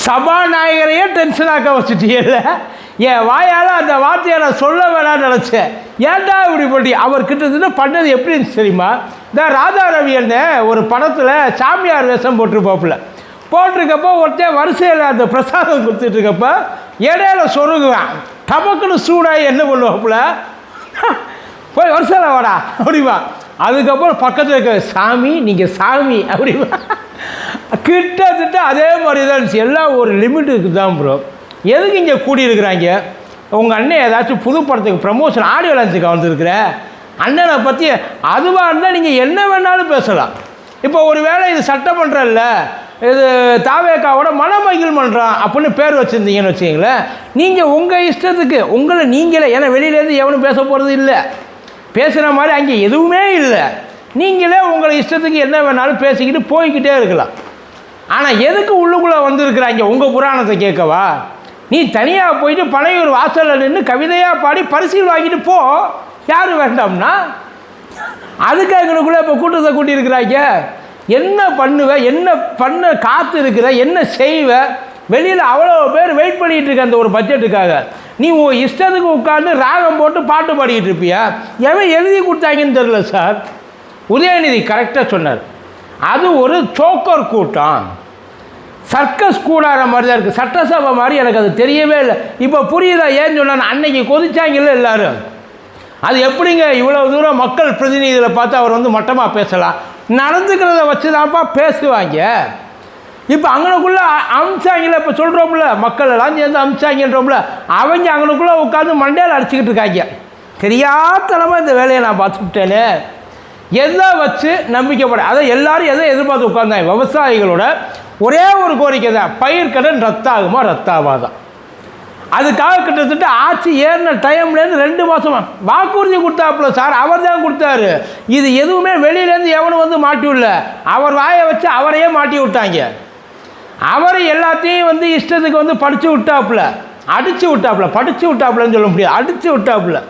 சபாநாயகரையே டென்ஷனாக்க வச்சுட்டீங்கல்ல. என் வாயால் அந்த வார்த்தையை நான் சொல்ல வேணாம்னு நினச்சேன். ஏன்டா இப்படி பண்ணி அவர் கிட்டத்தட்ட பண்ணது எப்படி இருந்துச்சு தெரியுமா? இந்த ராதா ரவி என்ன ஒரு படத்தில் சாமியார் வேஷம் போட்டிருக்கப்போ ஒருத்தன் வரிசையில் அந்த பிரசாதம் கொடுத்துட்ருக்கப்ப இடையில சொருகுவேன். டமக்குன்னு சூடாகி என்ன பண்ணுவாப்புல, போய் வரிசையில் வாடா அப்படிவா. அதுக்கப்புறம் பக்கத்தில் இருக்க சாமி நீங்கள் சாமி அப்படிவா. கிட்டத்தட்ட அதே மாதிரி தான் இருந்துச்சு. எல்லாம் ஒரு லிமிட்டுக்கு தான் ப்ரோ. எதுக்கு இங்கே கூடியிருக்கிறாங்க? உங்கள் அண்ணன் ஏதாச்சும் புது படத்துக்கு ப்ரமோஷன் ஆடியோ லான்ச்சுக்கு வந்துருக்குற அண்ணனை பற்றி அதுவாக இருந்தால் நீங்கள் என்ன வேணாலும் பேசலாம். இப்போ ஒரு வேளை இது சட்டமன்றம் இல்லை, இது தாவேக்காவோட மனமகிழ் மன்றம் அப்படின்னு பேர் வச்சுருந்தீங்கன்னு வச்சுக்கிங்களேன், நீங்கள் உங்கள் இஷ்டத்துக்கு உங்களை நீங்களே, ஏன்னா வெளியிலேருந்து எவனும் பேச போகிறது இல்லை, பேசுகிற மாதிரி அங்கே எதுவுமே இல்லை, நீங்களே உங்களை இஷ்டத்துக்கு என்ன வேணாலும் பேசிக்கிட்டு போய்கிட்டே இருக்கலாம். ஆனால் எதுக்கு உள்ளுக்குள்ளே வந்திருக்கிறாங்க? உங்கள் புராணத்தை கேட்கவா? நீ தனியாக போயிட்டு பனையூர் வாசலில் நின்று கவிதையாக பாடி பரிசீல் வாங்கிட்டு போ, யாரும் வேண்டாம்னா. அதுக்கு எங்களுக்குள்ளே இப்போ கூட்டத்தை கூட்டியிருக்கிறாங்க. என்ன பண்ணுவ, என்ன பண்ண காத்து இருக்கிற, என்ன செய்வ? வெளியில் அவ்வளோ பேர் வெயிட் பண்ணிகிட்டு இருக்க அந்த ஒரு பட்ஜெட்டுக்காக. நீ உன் இஷ்டத்துக்கு உட்காந்து ராகம் போட்டு பாட்டு பாடிக்கிட்டு இருப்பியா? எவன் எழுதி கொடுத்தாங்கன்னு தெரில சார். உதயநிதி கரெக்டாக சொன்னார், அது ஒரு சோக்கர் கூட்டம், சர்க்கஸ் கூடார மாதிரி தான் இருக்குது, சட்டசபை மாதிரி எனக்கு அது தெரியவே இல்லை. இப்போ புரியுதா ஏன்னு சொன்னான்? அன்னைக்கு கொதிச்சாங்கல்ல எல்லாரும். அது எப்படிங்க இவ்வளோ தூரம் மக்கள் பிரதிநிதிகளை பார்த்து அவர் வந்து மட்டமாக பேசலாம்? நடந்துக்கிறத வச்சு தான்ப்பா பேசுவாங்க. இப்போ அங்கனுக்குள்ளே அமிச்சாங்கள, இப்போ சொல்கிறோம்ல மக்கள் எல்லாம் சேர்ந்து அமிச்சாங்கன்றோம்ல, அவங்க அங்கனுக்குள்ளே உட்காந்து மண்டையில் அடிச்சுக்கிட்டு இருக்காங்க. தெரியாதனமாக இந்த வேலையை நான் பார்த்துக்கிட்டேனே. எதை வச்சு நம்பிக்கைப்பட, அதை எல்லாரும் எதை எதிர்பார்த்து உட்காந்தாங்க? விவசாயிகளோட ஒரே ஒரு கோரிக்கை தான், பயிர்க்கடன் ரத்தாகுமா ரத்தாவாதான். அதுக்காக கிட்டத்தட்ட ஆட்சி ஏறின டைம்லேருந்து 2 மாதமா வாக்குறுதி கொடுத்தாப்புல சார். அவர் தான் கொடுத்தாரு. இது எதுவுமே வெளியிலேருந்து எவனும் வந்து மாட்டி விடல, அவர் வாயை வச்சு அவரையே மாட்டி விட்டாங்க. அவரை எல்லாத்தையும் வந்து இஷ்டத்துக்கு வந்து படித்து விட்டாப்புல, அடித்து விட்டாப்புல, படித்து விட்டாப்புலன்னு சொல்ல முடியாது, அடித்து விட்டாப்புல.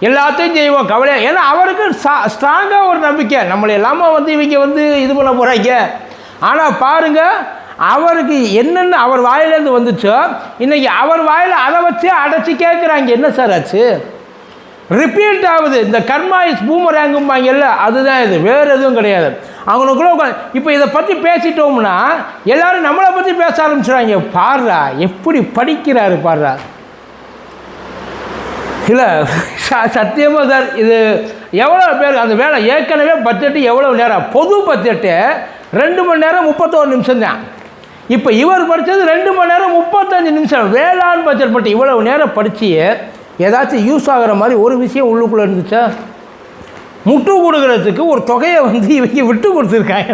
எல்லாத்தையும் செய்வோம் கவலையா. ஏன்னா அவருக்கு ஸ்ட்ராங்காக ஒரு நம்பிக்கை, நம்மளை எல்லாமே வந்து இவங்க வந்து இது பண்ண போகிறாங்க. ஆனால் பாருங்கள், அவருக்கு என்னென்ன அவர் வாயிலேருந்து வந்துச்சோ இன்றைக்கி அவர் வாயில் அதை வச்சு அடைச்சி கேட்குறாங்க. என்ன சார் ஆச்சு? ரிப்பீட் ஆகுது. இந்த கர்மா இஸ் பூமரேங்கும்பாங்கல்ல, அதுதான் இது, வேறு எதுவும் கிடையாது. அவங்களுக்குள்ள இப்போ இதை பற்றி பேசிட்டோம்னா எல்லோரும் நம்மளை பற்றி பேச ஆரம்பிச்சுறாங்க. பாடுறா எப்படி படிக்கிறாரு, பாடுறா. இல்லை சத்தியமாக சார், இது எவ்வளோ பேர் அந்த வேலை? ஏற்கனவே பட்ஜெட்டு எவ்வளோ நேரம்? பொது பட்ஜெட்டு 2 மணி நேரம் 31 நிமிஷம் தான். இப்போ இவர் படித்தது 2 மணி நேரம் 35 நிமிஷம். வேளாண் பட்ஜெட் மட்டும் இவ்வளவு நேரம் படித்து ஏதாச்சும் யூஸ் ஆகிற மாதிரி ஒரு விஷயம் உள்ளுக்குள்ளே இருந்துச்சா? முட்டு கொடுக்கறதுக்கு ஒரு தொகையை வந்து இவங்க விட்டு கொடுத்துருக்காங்க.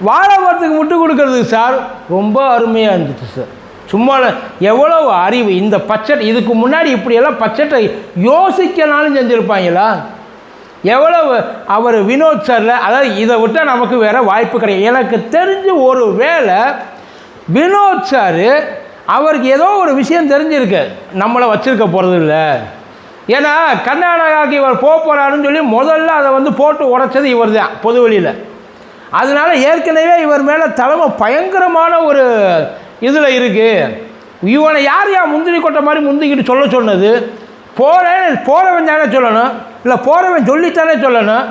வாழை மரத்துக்கு முட்டு கொடுக்கறதுக்கு சார் ரொம்ப அருமையாக இருந்துச்சு சார். சும்மா எவ்வளோ அறிவு இந்த பட்ஜெட். இதுக்கு முன்னாடி இப்படியெல்லாம் பட்ஜெட்டை யோசிக்கனாலும் செஞ்சுருப்பாங்களா? எவ்வளவு அவர் வினோத் சாரில், அதாவது இதை விட்டால் நமக்கு வேறு வாய்ப்பு கிடையாது. எனக்கு தெரிஞ்சு ஒரு வேளை வினோத் சார் அவருக்கு ஏதோ ஒரு விஷயம் தெரிஞ்சிருக்கு, நம்மளை வச்சுருக்க போகிறது இல்லை. ஏன்னா கர்நாடகாவுக்கு இவர் போகிறாருன்னு சொல்லி முதல்ல அதை வந்து போட்டு உடைச்சது இவர் தான் பொது வெளியில். அதனால் ஏற்கனவே இவர் மேலே தலைமை பயங்கரமான ஒரு இதில் இருக்குது. இவனை யார் முந்திரி கொட்டை மாதிரி முந்திக்கிட்டு சொல்ல சொன்னது? போகிறவன் தானே சொல்லணும், இல்லை போகிறவன் சொல்லித்தானே சொல்லணும்.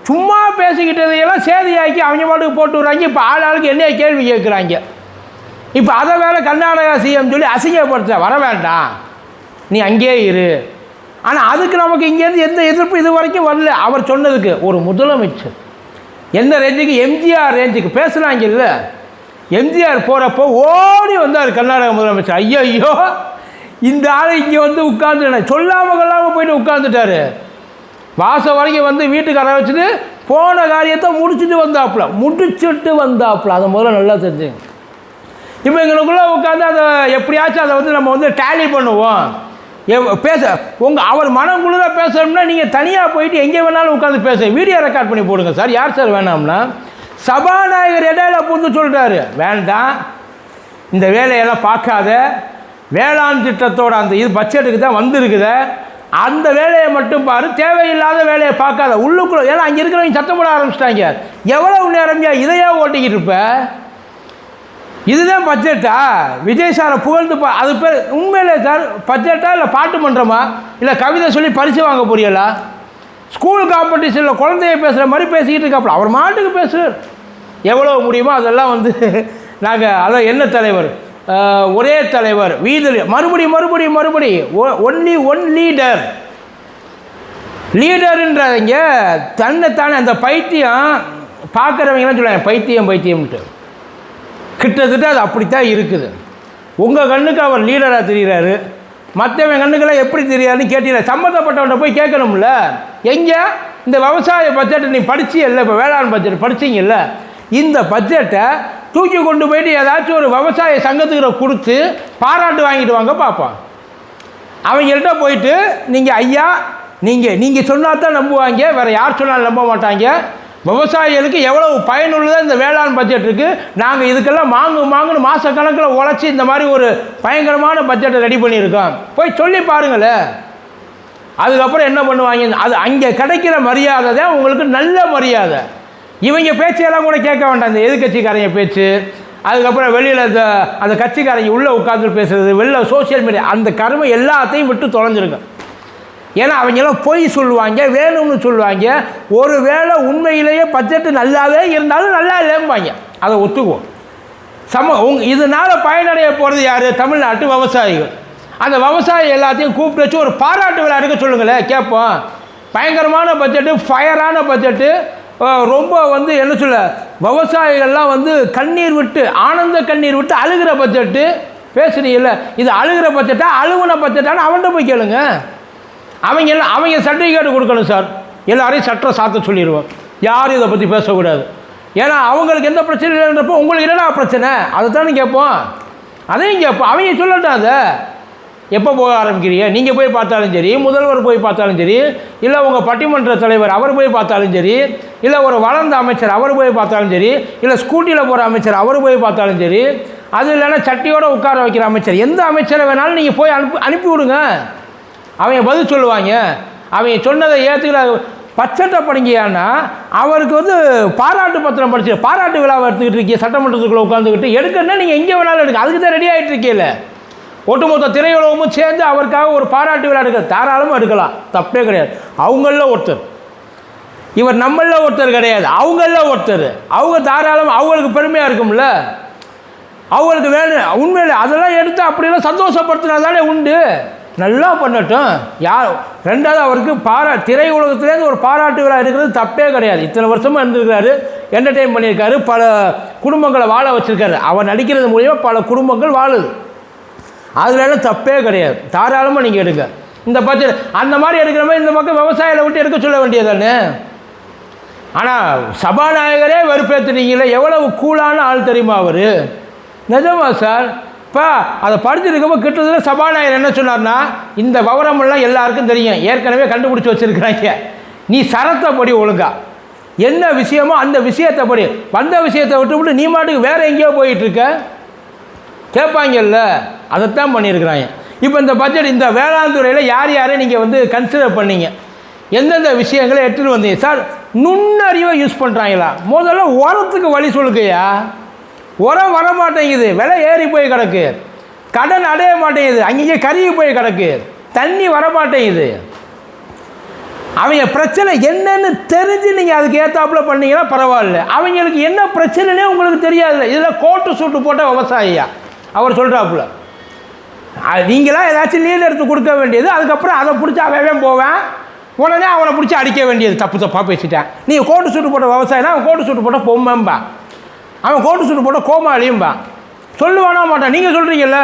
சும்மா பேசிக்கிட்டதையெல்லாம் சேதியாக்கி அவங்க பாட்டுக்கு போட்டு விட்றாங்க. இப்போ ஆளுக்கு என்ன கேள்வி கேட்குறாங்க. இப்போ அதை வேறு கர்நாடகா சிஎம் சொல்லி அசிங்கப்படுத்த வர வேண்டாம், நீ அங்கேயே இரு. ஆனால் அதுக்கு நமக்கு இங்கேருந்து எந்த எதிர்ப்பு இது வரைக்கும் வரல. அவர் சொன்னதுக்கு ஒரு முதலமைச்சர் எந்த ரேஞ்சுக்கு, எம்ஜிஆர் ரேஞ்சுக்கு பேசுகிறாங்க இல்லை. எம்ஜிஆர் போகிறப்போ ஓடி வந்தார் கர்நாடக முதலமைச்சர். ஐயோ இந்த ஆள் இங்கே வந்து உட்காந்துட்டேன், சொல்லாமல் கொள்ளாமல் போயிட்டு உட்காந்துட்டாரு. வாசம் வரைக்கும் வந்து வீட்டுக்கு அற வச்சுட்டு போன காரியத்தை முடிச்சுட்டு வந்தாப்புல. அதை முதல்ல நல்லா தெரிஞ்சு. இப்போ எங்களுக்குள்ளே உட்காந்து அதை எப்படியாச்சும் அதை வந்து நம்ம வந்து டேலி பண்ணுவோம். அவர் மனக்குள்ளே பேசணும்னா நீங்கள் தனியாக போயிட்டு எங்கே வேணாலும் உட்காந்து பேச வீடியோ ரெக்கார்ட் பண்ணி போடுங்க சார். யார் சார் வேணாம்னா? சபாநாயகர் இடையில புரிந்து சொல்கிறாரு, வேண்டாம் இந்த வேலையெல்லாம் பார்க்காத, வேளாண் திட்டத்தோட அந்த இது பட்ஜெட்டுக்கு தான் வந்திருக்குத, அந்த வேலையை மட்டும் பாரு, தேவையில்லாத வேலையை பார்க்காத. உள்ளுக்குள்ள ஏன்னா அங்கே இருக்கிறவங்க சத்தம் போட ஆரம்பிச்சிட்டாங்க. எவ்வளவு நேரம் இதையே ஓட்டிக்கிட்டு இருப்ப? இதுதான் பட்ஜெட்டா? விஜய் சாரை புகழ்ந்து அது பேர் உண்மையிலே சார் பட்ஜெட்டா இல்லை பாட்டு மன்றமா இல்லை கவிதை சொல்லி பரிசு வாங்க புரியலா? ஸ்கூல் காம்படிஷனில் குழந்தைய பேசுகிற மாதிரி பேசிக்கிட்டு இருக்காப்புல அவர் மாட்டுக்கு பேசுகிறார். எவ்வளோ முடியுமோ அதெல்லாம் வந்து நாங்கள் அதான் என்ன தலைவர், ஒரே தலைவர், வீதில் மறுபடி ஒன்லி ஒன் லீடர். லீடருன்றவங்க தன்னைத்தானே அந்த பைத்தியம் பார்க்குறவங்களாம் சொல்லுவாங்க பைத்தியம்ட்டு. கிட்டத்தட்ட அது அப்படித்தான் இருக்குது. உங்கள் கண்ணுக்கு அவர் லீடராக தெரிகிறாரு, மற்றவன் கண்ணுக்கெல்லாம் எப்படி தெரியாதுன்னு கேட்டீங்க. சம்மந்தப்பட்டவன்ட்ட போய் கேட்கணும்ல. எங்கே இந்த விவசாய பட்ஜெட்டை நீ படிச்சியல்ல, இப்போ வேளாண் பட்ஜெட் படிச்சிங்கல்ல, இந்த பட்ஜெட்டை தூக்கி கொண்டு போயிட்டு ஏதாச்சும் ஒரு விவசாய சங்கத்துக்கிட்ட கொடுத்து பாராட்டு வாங்கிட்டு வாங்க பார்ப்பான். அவங்கள்ட்ட போயிட்டு நீங்கள் ஐயா நீங்கள் சொன்னால் தான் நம்புவாங்க, வேறு யார் சொன்னாலும் நம்ப மாட்டாங்க. விவசாயிகளுக்கு எவ்வளவு பயனுள்ளதாக இந்த வேளாண் பட்ஜெட் இருக்குது, நாங்கள் இதுக்கெல்லாம் மாங்குன்னு மாதக்கணக்கில் உழைச்சி இந்த மாதிரி ஒரு பயங்கரமான பட்ஜெட்டை ரெடி பண்ணியிருக்கோம், போய் சொல்லி பாருங்களேன். அதுக்கப்புறம் என்ன பண்ணுவாங்க, அது அங்கே கிடைக்கிற மரியாதை தான் உங்களுக்கு நல்ல மரியாதை. இவங்க பேச்சையெல்லாம் கூட கேட்க வேண்டாம், இந்த எதிர்கட்சிக்காரங்க பேச்சு, அதுக்கப்புறம் வெளியில் அந்த கட்சிக்காரங்க உள்ளே உட்காந்து பேசுகிறது, வெளில சோசியல் மீடியா, அந்த கருமை எல்லாத்தையும் விட்டு தொலைஞ்சிருங்க. ஏன்னா அவங்கெல்லாம் பொய் சொல்லுவாங்க, வேணும்னு சொல்லுவாங்க. ஒரு வேளை உண்மையிலேயே பட்ஜெட்டு நல்லாவே இருந்தாலும் நல்லா இல்லைம்பாங்க, அதை ஒத்துக்குவோம். இதனால் பயனடைய போகிறது யார்? தமிழ்நாட்டு விவசாயிகள். அந்த விவசாயி எல்லாத்தையும் கூப்பிட்டு வச்சு ஒரு பாராட்டு விழா எடுக்க சொல்லுங்களேன், கேட்போம். பயங்கரமான பட்ஜெட்டு, ஃபயரான பட்ஜெட்டு, ரொம்ப வந்து என்ன சொல்ல, விவசாயிகள்லாம் வந்து கண்ணீர் விட்டு, ஆனந்த கண்ணீர் விட்டு அழுகிற பட்ஜெட்டு பேசுறீங்கல்ல. இது அழுகிற பட்ஜெட்டா அழுகுன பட்ஜெட்டான்னு அவன்கிட்ட போய் கேளுங்க. அவங்க சர்டிஃபிகேட் கொடுக்கணும் சார், எல்லாரையும் சட்டம் சாத்த சொல்லிடுவோம், யாரும் இதை பற்றி பேசக்கூடாது. ஏன்னா அவங்களுக்கு எந்த பிரச்சனை இல்லைன்றப்போ உங்களுக்கு என்னடா பிரச்சனை, அதை தானே கேட்போம், அதையும் கேட்போம். அவங்க சொல்லட்டும், அதை எப்போ போக ஆரம்பிக்கிறீங்க, நீங்கள் போய் பார்த்தாலும் சரி, முதல்வர் போய் பார்த்தாலும் சரி, இல்லை உங்கள் பட்டிமன்ற தலைவர் அவர் போய் பார்த்தாலும் சரி, இல்லை ஒரு வளர்ந்த அமைச்சர் அவர் போய் பார்த்தாலும் சரி, இல்லை ஸ்கூட்டியில் போகிற அமைச்சர் அவர் போய் பார்த்தாலும் சரி, அது இல்லைன்னா சட்டியோடு உட்கார வைக்கிற அமைச்சர், எந்த அமைச்சரை வேணாலும் நீங்கள் போய் அனுப்பி விடுங்க, அவங்க பதில் சொல்லுவாங்க. அவங்க சொன்னதை ஏற்றுக்கிற பட்ஜெட்டை படிங்கியான்னா அவருக்கு வந்து பாராட்டு பத்திரம் படிச்சு பாராட்டு விழாவை எடுத்துக்கிட்டு இருக்கீங்க, சட்டமன்றத்துக்குள்ளே உட்காந்துக்கிட்டு எடுக்கணுன்னா நீங்கள் எங்கே வேணாலும் எடுக்க, அதுக்கு தான் ரெடி ஆகிட்டு இருக்கீங்கள. ஒட்டுமொத்த திரையுலகமும் சேர்ந்து அவருக்காக ஒரு பாராட்டு விழா எடுக்க தாராளமாக எடுக்கலாம், தப்பே கிடையாது. அவங்களில் ஒருத்தர், இவர் நம்மளில் ஒருத்தர் கிடையாது, அவங்களில் ஒருத்தர். அவங்க தாராளமாக அவங்களுக்கு பெருமையாக இருக்கும்ல, அவங்களுக்கு வேணும். உண்மையில் அதெல்லாம் எடுத்து அப்படியெல்லாம் சந்தோஷப்படுத்தினா தானே உண்டு, நல்லா பண்ணட்டும். யார் ரெண்டாவது அவருக்கு திரையுலகத்துலேருந்து ஒரு பாராட்டு விழா எடுக்கிறது தப்பே கிடையாது. இத்தனை வருஷமாக இருந்திருக்காரு, என்டர்டெயின் பண்ணியிருக்காரு, பல குடும்பங்களை வாழ வச்சுருக்காரு. அவர் நடிக்கிறது மூலியமாக பல குடும்பங்கள் வாழுது, அதுலலாம் தப்பே கிடையாது. தாராளமாக நீங்கள் எடுங்க. இந்த பட்ஜெட் அந்த மாதிரி எடுக்கிற மாதிரி இந்த பக்கம் விவசாயிகளை விட்டு எடுக்க சொல்ல வேண்டியதானே. ஆனால் சபாநாயகரே வெறுப்பேற்றுனீங்களே, எவ்வளவு கூலான ஆள் தெரியுமா அவர், நிஜமா சார். இப்போ அதை படிச்சிருக்கப்போ கிட்டத்தட்ட சபாநாயகர் என்ன சொன்னார்னா, இந்த விவரமெல்லாம் எல்லாருக்கும் தெரியும், ஏற்கனவே கண்டுபிடிச்சி வச்சுருக்கிறாங்க, நீ சரத்தை படி ஒழுங்கா, என்ன விஷயமோ அந்த விஷயத்தை படி, வந்த விஷயத்தை விட்டு நீ மாட்டுக்கு வேறு எங்கேயோ போயிட்டுருக்க கேட்பாங்கல்ல, அதைத்தான் பண்ணியிருக்கிறாங்க. இப்போ இந்த பட்ஜெட் இந்த வேளாண் துறையில் யாரை நீங்கள் வந்து கன்சிடர் பண்ணீங்க, எந்தெந்த விஷயங்களை எடுத்துகிட்டு வந்தீங்க சார்? நுண்ணறிவை யூஸ் பண்ணுறாங்களா? முதல்ல உரத்துக்கு வழி சொல்லுக்கையா, உரம் வர மாட்டேங்குது, விலை ஏறி போய் கிடக்கு, கடன் அடைய மாட்டேங்குது, அங்கேயே கருகி போய் கிடக்கு, தண்ணி வர மாட்டேங்குது. அவங்க பிரச்சனை என்னன்னு தெரிஞ்சு நீங்கள் அதுக்கு ஏற்றாப்புல பண்ணீங்கன்னா பரவாயில்ல. அவங்களுக்கு என்ன பிரச்சனைனே உங்களுக்கு தெரியாது. இதில் கோட்டு சூட்டு போட்ட விவசாயியா அவர் சொல்கிறாப்புல, நீங்களாம் ஏதாச்சும் லீல் எடுத்து கொடுக்க வேண்டியது, அதுக்கப்புறம் அதை பிடிச்சி அவன் போவேன், உடனே அவனை பிடிச்சி அடிக்க வேண்டியது. தப்பாக பேசிட்டேன், நீ கோட்டு சூட்டு போட்ட விவசாயினா அவன் கோட்டு சூட்டு போட்ட பொம்மைம்பா, அவன் கோட்டு சூட்டு போட்ட கோமாளியும்பா, சொல்லுவானா மாட்டான். நீங்கள் சொல்கிறீங்கல்ல,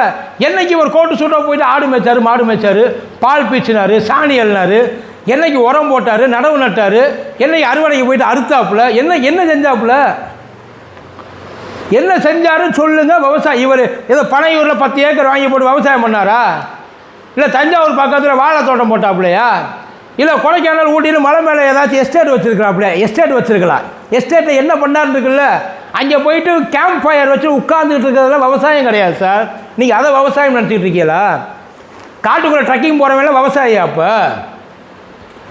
என்னைக்கு ஒரு கோட்டு சூட்டாக போயிட்டு ஆடு மேய்ச்சார், மாடு மேய்ச்சார், பால் பீச்சினார், சாணி அள்ளினார், என்னைக்கு உரம் போட்டார், நடவு நட்டார், என்னைக்கு அறுவடைக்கு போயிட்டு அறுத்தாப்புல, என்ன செஞ்சாப்புல, என்ன செஞ்சாருன்னு சொல்லுங்கள். விவசாயி இவர் ஏதோ பனையூரில் 10 ஏக்கர் வாங்கி போட்டு விவசாயம் பண்ணாரா, இல்லை தஞ்சாவூர் பக்கத்தில் வாழை தோட்டம் போட்டாப்புலையா, இல்லை கொடைக்கானல் ஊட்டின்னு மலை மேலே ஏதாச்சும் எஸ்டேட் வச்சுருக்கிறாப்புல, எஸ்டேட் வச்சுருக்கலாம். எஸ்டேட்டில் என்ன பண்ணாருன்னு இருக்குல்ல, அங்கே போயிட்டு கேம்ப் ஃபயர் வச்சு உட்காந்துட்டு இருக்கிறதுல விவசாயம் கிடையாது சார். நீங்கள் அதை விவசாயம் நடத்திட்டு இருக்கீங்களா? காட்டுக்குள்ளே ட்ரக்கிங் போகிறவங்கள விவசாயியா? அப்போ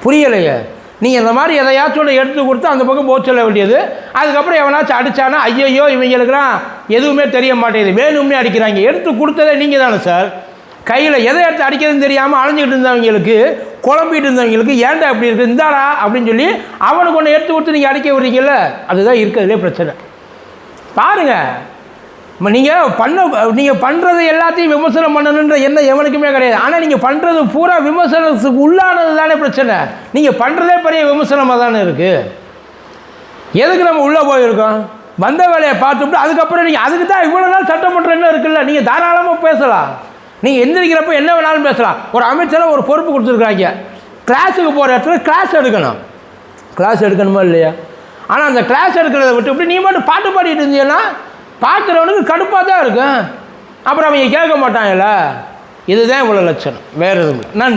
புரியலையே. நீங்கள் இந்த மாதிரி எதையாச்சும் எடுத்து கொடுத்து அந்த பக்கம் போக சொல்ல வேண்டியது. அதுக்கப்புறம் எவனாச்சும் அடித்தானா ஐயோ இவங்களுக்குலாம் எதுவுமே தெரிய மாட்டேங்குது, வேணும்னே அடிக்கிறாங்க. எடுத்து கொடுத்ததே நீங்கள் தானே சார். கையில் எதை எடுத்து அடிக்கிறதுன்னு தெரியாமல் அலைஞ்சிக்கிட்டு இருந்தவங்களுக்கு, குழம்பிட்டு இருந்தவங்களுக்கு ஏன்டா இப்படி இருக்குது இந்தாடா அப்படின்னு சொல்லி அவனுக்கு ஒன்று எடுத்து கொடுத்து நீங்கள் அடிக்க விடுறீங்கல்ல, அதுதான் இருக்கிறதுலே பிரச்சனை. பாருங்கள், நீங்கள் பண்ணுறது எல்லாத்தையும் விமர்சனம் பண்ணணுன்ற எண்ணம் எவனுக்குமே கிடையாது. ஆனால் நீங்கள் பண்ணுறது பூரா விமர்சனத்துக்கு உள்ளானது தானே பிரச்சனை. நீங்கள் பண்ணுறதே பெரிய விமர்சனமாக தானே இருக்குது. எதுக்கு நம்ம உள்ளே போயிருக்கோம்? வந்த வேலையை பார்த்துட்டு அதுக்கப்புறம் நீங்கள் அதுக்கு தான் இவ்வளோ நாள் சட்டமன்றம் என்ன இருக்குல்ல, நீங்கள் தாராளமாக பேசலாம். நீங்கள் எந்திரிக்கிறப்ப என்ன வேணாலும் பேசலாம். ஒரு அமைச்சராக ஒரு பொறுப்பு கொடுத்துருக்காங்க, கிளாஸுக்கு போகிற இடத்துல கிளாஸ் எடுக்கணும். கிளாஸ் எடுக்கணுமா இல்லையா? ஆனால் அந்த கிளாஸ் எடுக்கிறத விட்டு இப்படி நீ மட்டும் பாட்டு பாடிட்டு இருந்தீங்கன்னா பார்க்குறவனுக்கு கடுப்பாக தான் இருக்கும். அப்புறம் அவங்க கேட்க மாட்டாங்கல்ல. இதுதான் இவ்வளோ லட்சணம், வேறு எதுவும் இல்லை. நன்றி.